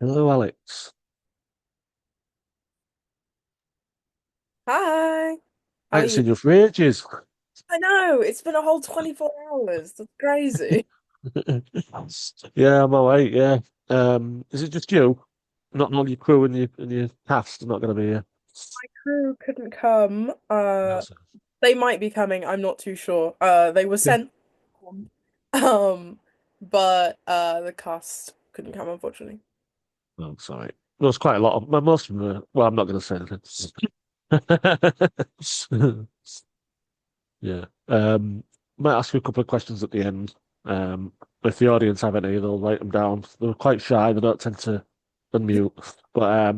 Hello, Alex. Hi, I how are ain't you? seen you for ages. I know, it's been a whole 24 hours. That's crazy. Yeah, I'm all right. Yeah. Is it just you? Not all your crew and your cast are not going to be here. Crew couldn't come. No, sir. They might be coming, I'm not too sure. They were Yeah. sent. Um, but the cast couldn't come, unfortunately. No, sorry. There's quite a lot of most of them. Well, I'm not going to say anything. Yeah. Might ask you a couple of questions at the end. If the audience have any, they'll write them down. They're quite shy. They don't tend to unmute. But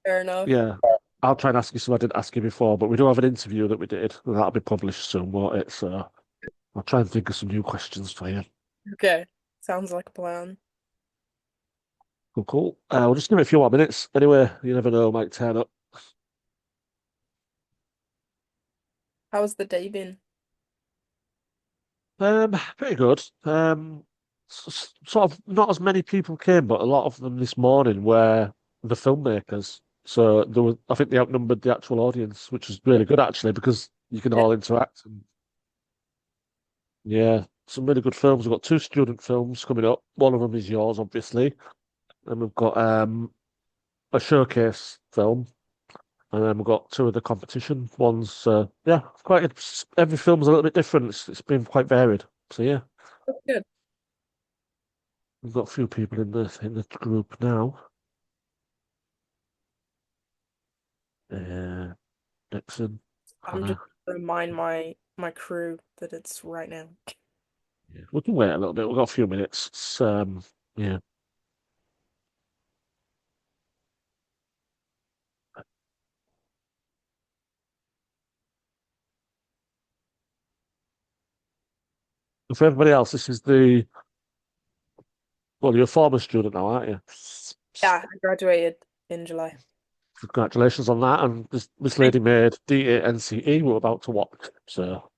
Fair enough. yeah, I'll try and ask you some I didn't ask you before, but we do have an interview that we did, and that'll be published soon, won't it? So I'll try and think of some new questions for you. Okay, sounds like a plan. Cool, cool. We'll just give it a few more minutes. Anyway, you never know, might turn up. How's the day been? Pretty good. Sort of not as many people came, but a lot of them this morning were the filmmakers. So there was, I think they outnumbered the actual audience, which was really good actually, because you can Yeah, all interact. And yeah, some really good films. We've got two student films coming up. One of them is yours, obviously. And we've got a showcase film, and then we've got two of the competition ones. So yeah, every film's a little bit different. It's been quite varied. So yeah, that's good. we've got a few people in the group now. Nixon, I'm just Hannah. gonna remind my crew that it's right now. Yeah, we can wait a little bit. We've got a few minutes. Yeah. For everybody else, this is you're a former student now, aren't you? Yeah, I graduated in July. Congratulations on that. And this Thank lady made D.A.N.C.E. we're about to watch. So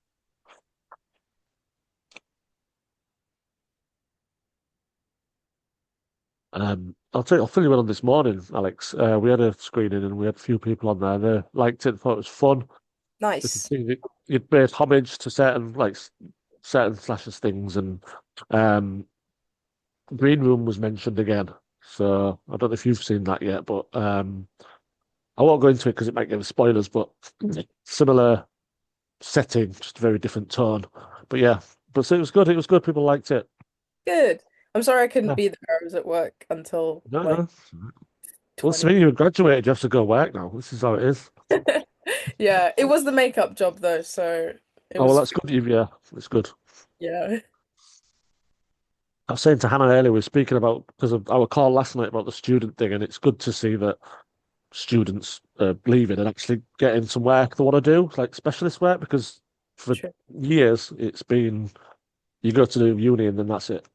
I'll fill you in on this morning, Alex. We had a screening and we had a few people on there. They liked it, thought it was fun. They could Nice. see that you'd paid homage to certain certain slashers things, and um Green Room was mentioned again. So I don't know if you've seen that yet, but I won't go into it because it might give spoilers, but similar setting, just a very different tone. But yeah, but so it was good. It was good. People liked it. Good. I'm sorry I couldn't Yeah. be there. I was at work until No, like no. Well, 20. speaking you graduated, you have to go work now. This is how it is. Yeah, it was the makeup job though, so it Oh, well, was that's good. Yeah, it's good. yeah. I was saying to Hannah earlier, we were speaking about because of our call last night about the student thing, and it's good to see that students leaving and actually getting some work they want to do, like specialist work, because for True. years it's been you go to the uni and then that's it.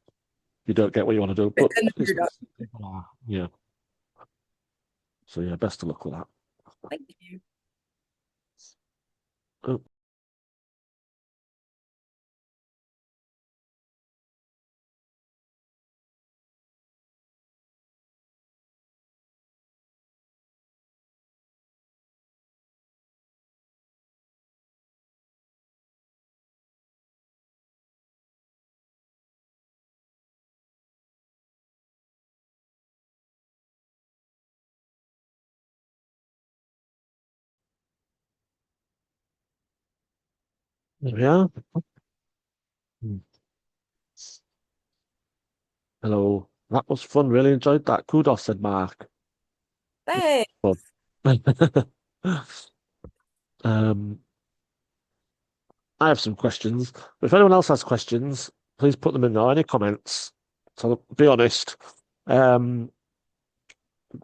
You don't get what you want to do. But And then it's you're done. nice that people are. Yeah. So yeah, best of luck with that. Thank you. Oh, there we are. Hmm. Hello. That was fun. Really enjoyed that. Kudos, said Mark. Thanks. Fun. um, I have some questions. If anyone else has questions, please put them in there. Any comments? So be honest. Um,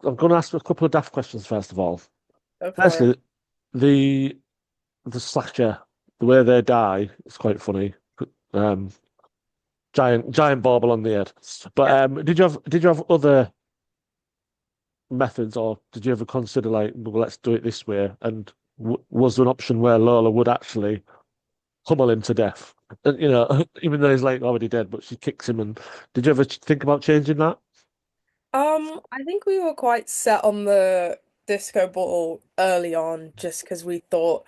I'm going to ask a couple of daft questions first of all. Go for it. Firstly, the the slasher, the way they die, is quite funny. Um, giant bauble on the head. But Yeah. did you have other methods, or did you ever consider like, well, let's do it this way? And w was there an option where Lola would actually pummel him to death? And, even though he's like already dead, but she kicks him. And did you ever think about changing that? I think we were quite set on the disco ball early on just because we thought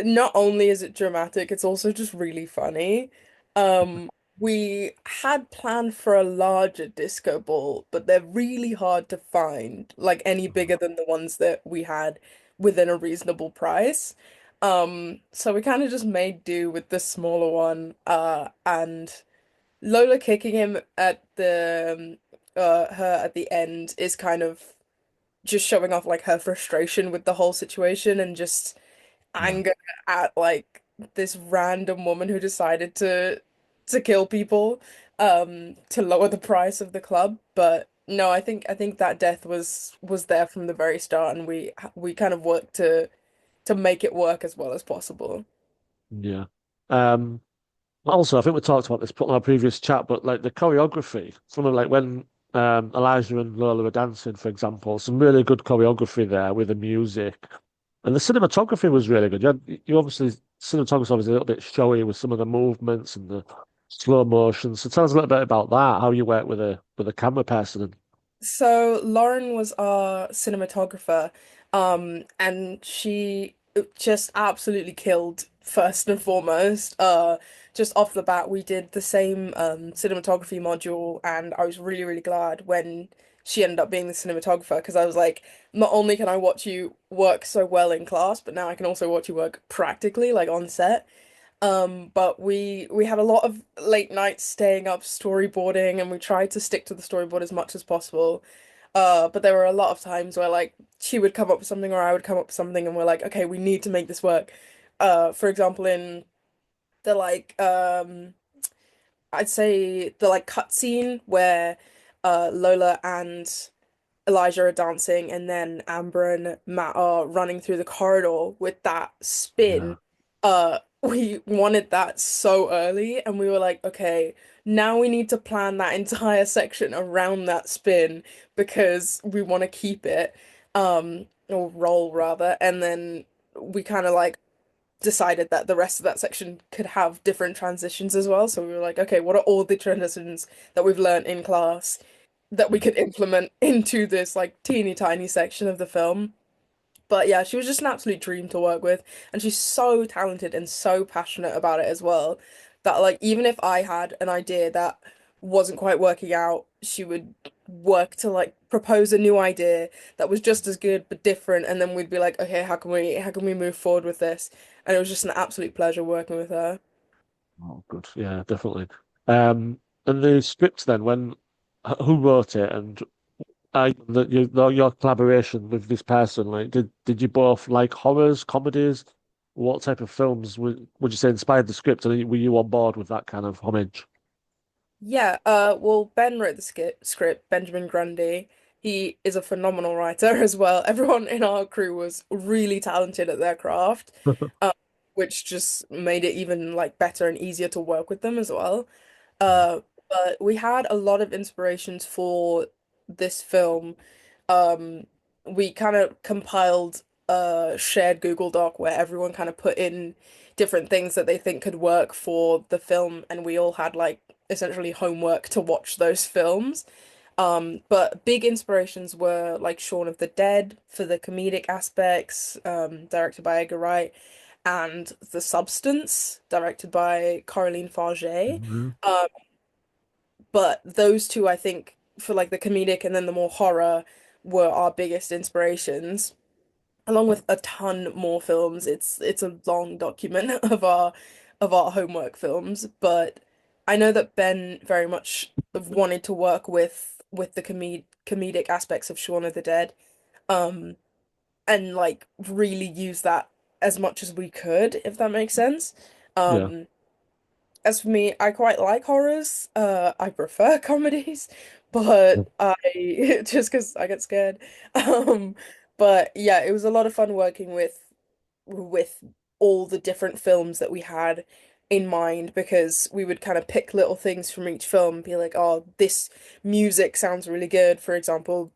not only is it dramatic, it's also just really funny. Um, we had planned for a larger disco ball, but they're really hard to find, like any bigger than the ones that we had within a reasonable price. So we kind of just made do with the smaller one, and Lola kicking him at her at the end is kind of just showing off like her frustration with the whole situation and just Yeah. anger at like this random woman who decided to kill people to lower the price of the club. But no, I think that death was there from the very start, and we kind of worked to make it work as well as possible. Yeah. Um, Also, I think we talked about this in our previous chat, but like the choreography, some of like when Elijah and Lola were dancing, for example, some really good choreography there with the music. And the cinematography was really good. You obviously, cinematography was a little bit showy with some of the movements and the slow motion. So tell us a little bit about that, how you work with a camera person. So Lauren was our cinematographer, and she just absolutely killed first and foremost. Just off the bat, we did the same cinematography module, and I was really, really glad when she ended up being the cinematographer because I was like, not only can I watch you work so well in class, but now I can also watch you work practically, like on set. But we had a lot of late nights staying up storyboarding and we tried to stick to the storyboard as much as possible. But there were a lot of times where like she would come up with something or I would come up with something and we're like, okay, we need to make this work. For example, in the I'd say the like cutscene where Lola and Elijah are dancing and then Amber and Matt are running through the corridor with that Yeah. spin. We wanted that so early and we were like, okay, now we need to plan that entire section around that spin because we want to keep it, or roll rather. And then we kind of like decided that the rest of that section could have different transitions as well. So we were like, okay, what are all the transitions that we've learned in class that we Yeah. could implement into this like teeny tiny section of the film? But yeah, she was just an absolute dream to work with, and she's so talented and so passionate about it as well, that like even if I had an idea that wasn't quite working out, she would work to like propose a new idea that was just as good but different, and then we'd be like, okay, how can we move forward with this? And it was just an absolute pleasure working with her. Oh, good. Yeah, definitely. Um, and the script then, who wrote it, and your collaboration with this person, like, did you both like horrors, comedies? What type of films would you say inspired the script? And were you on board with that kind of homage? Yeah, well, Ben wrote the script, Benjamin Grundy. He is a phenomenal writer as well. Everyone in our crew was really talented at their craft, uh, which just made it even like better and easier to work with them as well. Uh, but we had a lot of inspirations for this film. Um, we kind of compiled a shared Google Doc where everyone kind of put in different things that they think could work for the film, and we all had like essentially homework to watch those films. But big inspirations were like Shaun of the Dead for the comedic aspects, directed by Edgar Wright, and The Substance, directed by Caroline Farget. Mhm. But those two, I think, for like the comedic and then the more horror, were our biggest inspirations, along with a ton more films. It's a long document of our homework films, but I know that Ben very much wanted to work with the comedic aspects of Shaun of the Dead, um, and like really use that as much as we could, if that makes sense. Yeah, Um, as for me, I quite like horrors. I prefer comedies, yeah, but I just because I get scared. Um, but yeah, it was a lot of fun working with all the different films that we had in mind because we would kind of pick little things from each film and be like, oh, this music sounds really good. For example,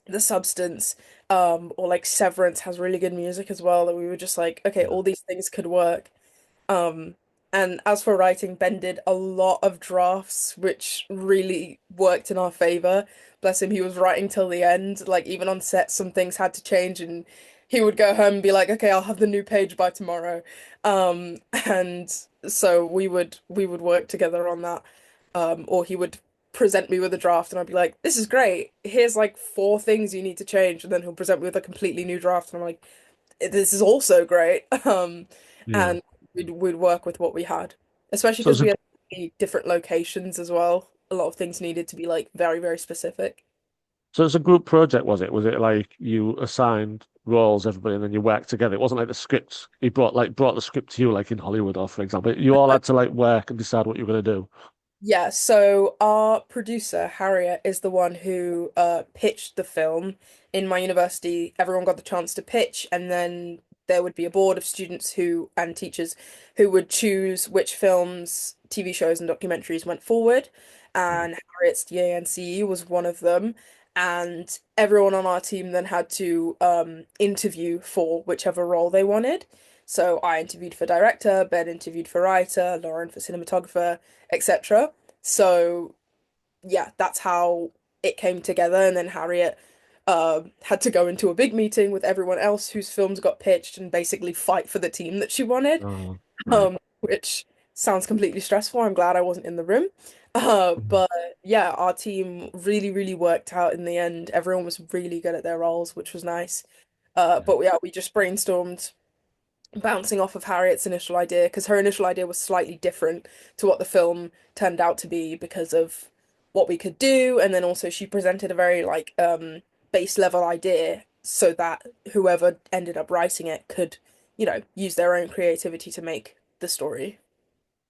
The Substance, or like Severance has really good music as well, that we were just like, okay, yeah. all these things could work. Um, And as for writing, Ben did a lot of drafts, which really worked in our favor. Bless him, he was writing till the end. Like even on set, some things had to change, and he would go home and be like, "Okay, I'll have the new page by tomorrow." And so we would work together on that. Or he would present me with a draft, and I'd be like, "This is great. Here's like four things you need to change," and then he'll present me with a completely new draft, and I'm like, this is also great. Yeah. And we'd work with what we had, especially So because it's a we had different locations as well. A lot of things needed to be like very, very specific. so it's a group project, was it? Was it like you assigned roles, everybody, and then you worked together? It wasn't like the script. He brought the script to you, like in Hollywood, or for example, you all had to like work and decide what you were going to do. Yeah, so our producer, Harriet, is the one who pitched the film. In my university, everyone got the chance to pitch, and then there would be a board of students who and teachers who would choose which films, TV shows, and documentaries went forward. Yeah. And Harriet's D.A.N.C.E was one of them. And everyone on our team then had to interview for whichever role they wanted. So I interviewed for director, Ben interviewed for writer, Lauren for cinematographer, etc. So yeah, that's how it came together. And then Harriet had to go into a big meeting with everyone else whose films got pitched and basically fight for the team that she wanted, Oh, right. which sounds completely stressful. I'm glad I wasn't in the room. Mhm. But yeah, our team really, really worked out in the end. Everyone was really good at their roles, which was nice. Yeah. But yeah, we just brainstormed bouncing off of Harriet's initial idea because her initial idea was slightly different to what the film turned out to be because of what we could do, and then also she presented a very like base level idea so that whoever ended up writing it could, use their own creativity to make the story.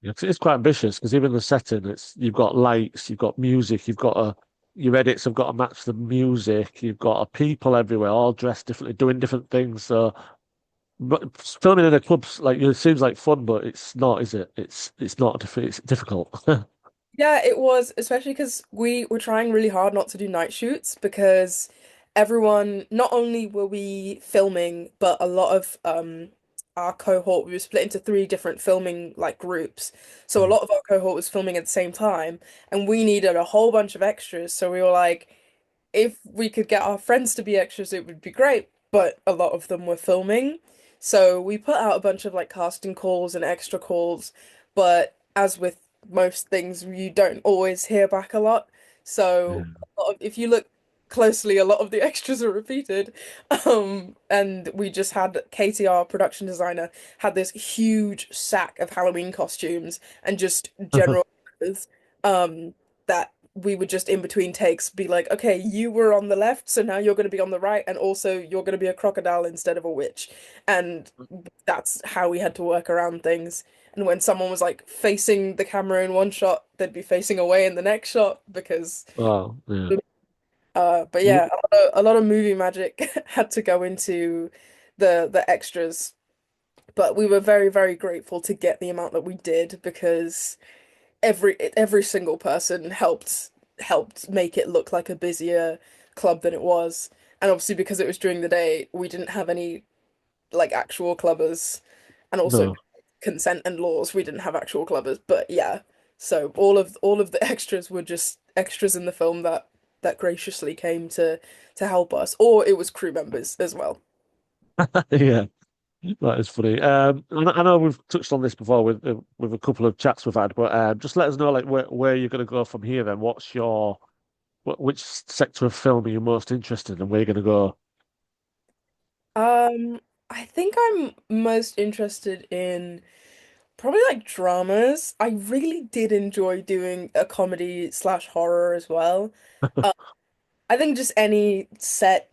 Yeah, 'cause it's quite ambitious because even the setting, it's you've got lights, you've got music, you've got your edits have got to match the music, you've got people everywhere, all dressed differently, doing different things. So, but filming in a club's like it seems like fun, but it's not, is it? It's not. It's difficult. Yeah, it was, especially because we were trying really hard not to do night shoots because everyone, not only were we filming, but a lot of our cohort, we were split into three different filming like groups. So a Mm. lot of our cohort was filming at the same time, and we needed a whole bunch of extras. So we were like, if we could get our friends to be extras, it would be great. But a lot of them were filming. So we put out a bunch of like casting calls and extra calls. But as with most things, you don't always hear back a lot. So Yeah. if you look closely, a lot of the extras are repeated. And we just had Katie, our production designer, had this huge sack of Halloween costumes and just general clothes, that we would just in between takes be like, okay, you were on the left, so now you're going to be on the right, and also you're going to be a crocodile instead of a witch. And that's how we had to work around things. And when someone was like facing the camera in one shot, they'd be facing away in the next shot because, Oh, yeah. but yeah, a lot of movie magic had to go into the extras. But we were very, very grateful to get the amount that we did because every single person helped make it look like a busier club than it was. And obviously because it was during the day, we didn't have any like actual clubbers, and also No. consent and laws, we didn't have actual clubbers. But yeah, so all of the extras were just extras in the film that graciously came to help us, or it was crew members as well. Yeah. That is funny. I know we've touched on this before with a couple of chats we've had, but just let us know like where you're going to go from here. Then, what's your which sector of film are you most interested in, and where you're going to go? I think I'm most interested in probably like dramas. I really did enjoy doing a comedy slash horror as well. Uh, I think just any set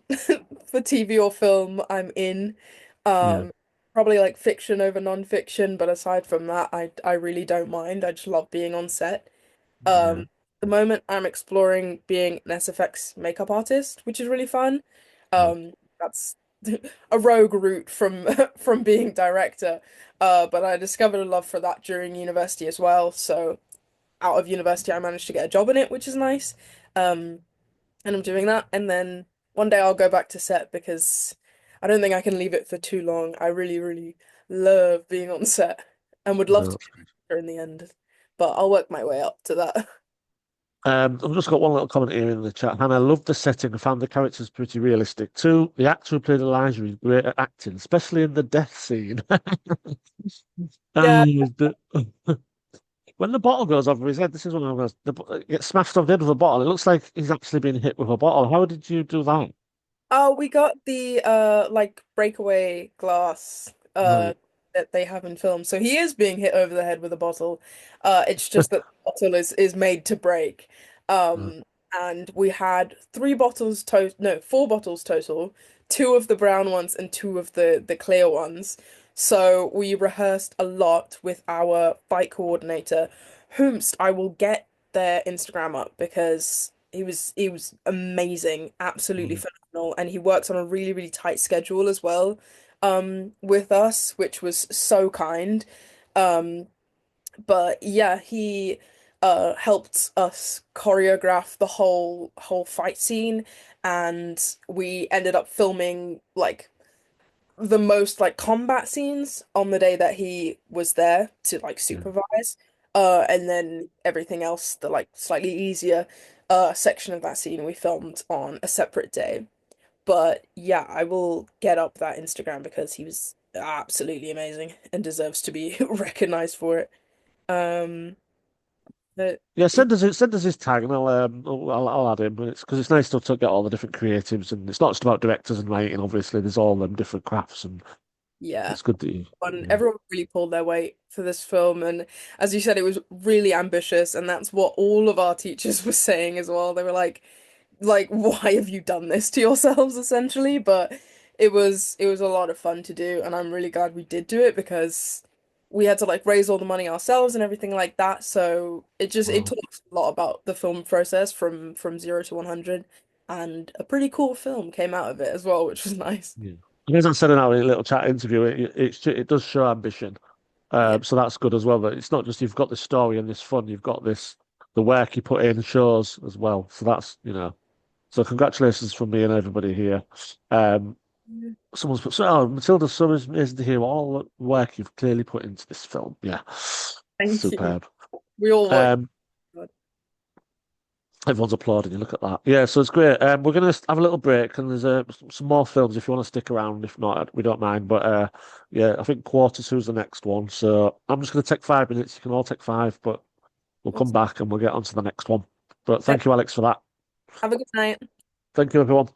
for TV or film I'm in. Yeah, Um, Probably like fiction over non-fiction, but aside from that, I really don't mind. I just love being on set. yeah, The moment I'm exploring being an SFX makeup artist, which is really fun. yeah. That's a rogue route from from being director. But I discovered a love for that during university as well. So out of university, I managed to get a job in it, which is nice. Um, and I'm doing that, and then one day I'll go back to set because I don't think I can leave it for too long. I really, really love being on set. and would love No, to that's be great. an actor in the end, but I'll work my way up to that. I've just got one little comment here in the chat. And I loved the setting. I found the characters pretty realistic too. The actor who played Elijah is great at acting, especially in the death scene. Yeah. And when the bottle goes over his head, this is when I was, it gets smashed off the head with a bottle. It looks like he's actually been hit with a bottle. How did you do that? Oh, we got the like breakaway glass Right. that they have in film. So he is being hit over the head with a bottle. It's just that the bottle is made to break. Right. Um and we had three bottles to no, four bottles total, two of the brown ones and two of the clear ones. So we rehearsed a lot with our fight coordinator, whomst I will get their Instagram up because he was amazing, absolutely Right. phenomenal, and he works on a really, really tight schedule as well, with us, which was so kind. Um, but yeah, he helped us choreograph the whole fight scene, and we ended up filming like the most like combat scenes on the day that he was there to like Yeah. supervise. And then everything else, the like slightly easier section of that scene we filmed on a separate day. But yeah, I will get up that Instagram because he was absolutely amazing and deserves to be recognized for it. Um, but Yeah, send us his tag and I'll add him. It's because it's nice to get all the different creatives and it's not just about directors and writing. Obviously, there's all them different crafts and yeah. it's good that you. And Yeah. everyone really pulled their weight for this film, and as you said, it was really ambitious, and that's what all of our teachers were saying as well. They were like, why have you done this to yourselves, essentially? But it was a lot of fun to do, and I'm really glad we did do it because we had to like raise all the money ourselves and everything like that. So it Wow. taught us a lot about the film process from 0 to 100, and a pretty cool film came out of it as well, which was nice. Yeah. And as I said in our little chat interview, it does show ambition. Yeah. So that's good as well. That it's not just you've got this story and this fun, you've got this the work you put in shows as well. So that's So congratulations from me and everybody here. Um, someone's put so Matilda Summers is to hear all the work you've clearly put into this film. Yeah, Thank you. superb. We all worked Um, hard. everyone's applauding you. Look at that. Yeah, so it's great. We're gonna have a little break, and there's some more films if you want to stick around. If not, we don't mind. But yeah, I think quarter two is the next one. So I'm just gonna take 5 minutes. You can all take five, but we'll come Awesome. back and we'll get on to the next one. But Yep. thank you, Alex, for that. Have a good night. Thank you, everyone.